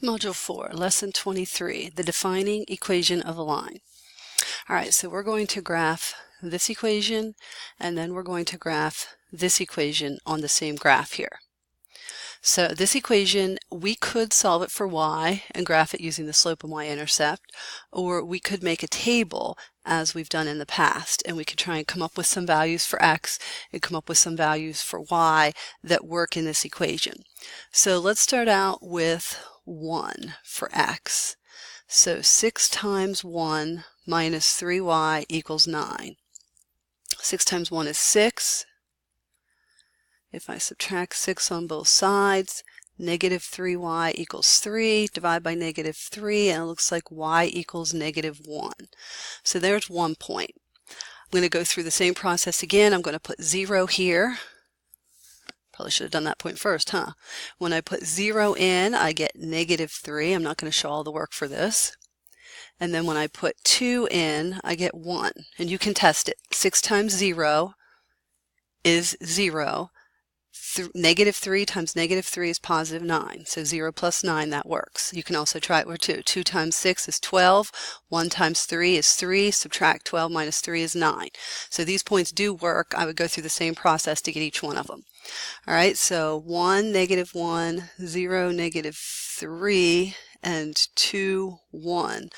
Module 4, Lesson 23, the defining equation of a line. All right, so we're going to graph this equation, and then we're going to graph this equation on the same graph here. So this equation, we could solve it for y and graph it using the slope and y-intercept, or we could make a table as we've done in the past, and we could try and come up with some values for x and come up with some values for y that work in this equation. So let's start out with 1 for x. So 6 times 1 minus 3y equals 9. 6 times 1 is 6. If I subtract 6 on both sides, negative 3y equals 3. Divide by negative 3, and it looks like y equals negative 1. So there's 1 point. I'm going to go through the same process again. I'm going to put 0 here. Probably should have done that point first, huh? When I put 0 in, I get negative 3. I'm not going to show all the work for this. And then when I put 2 in, I get 1. And you can test it. 6 times 0 is 0. Negative 3 times negative 3 is positive 9. So 0 plus 9, that works. You can also try it with 2. 2 times 6 is 12. 1 times 3 is 3. Subtract 12 minus 3 is 9. So these points do work. I would go through the same process to get each one of them. All right, so 1, negative 1, 0, negative 3, and 2, 1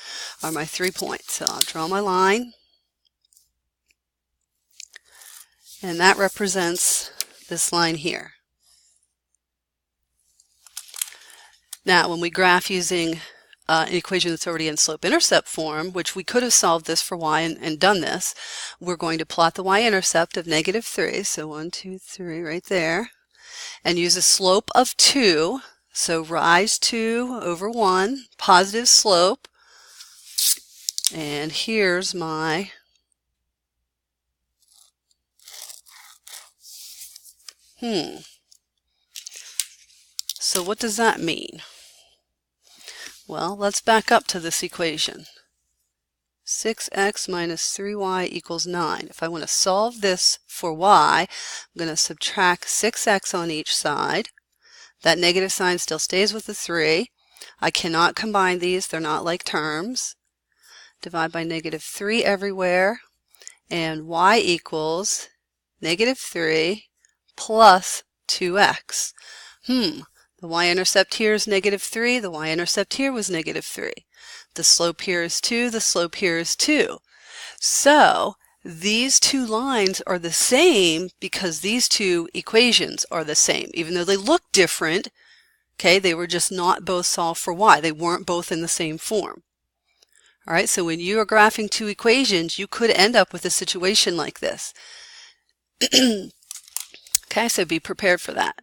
are my 3 points. So I'll draw my line. And that represents this line here. Now, when we graph using an equation that's already in slope-intercept form, which we could have solved this for y and done this, we're going to plot the y-intercept of negative 3, so 1, 2, 3 right there, and use a slope of 2, so rise 2 over 1, positive slope, and here's my So what does that mean? Well, let's back up to this equation. 6x minus 3y equals 9. If I want to solve this for y, I'm going to subtract 6x on each side. That negative sign still stays with the 3. I cannot combine these. They're not like terms. Divide by negative 3 everywhere. And y equals negative 3 plus 2x. The y-intercept here is negative 3. The y-intercept here was negative 3. The slope here is 2. The slope here is 2. So these two lines are the same because these two equations are the same. Even though they look different, okay, they were just not both solved for y. They weren't both in the same form. All right, so when you are graphing two equations, you could end up with a situation like this. Okay, so be prepared for that.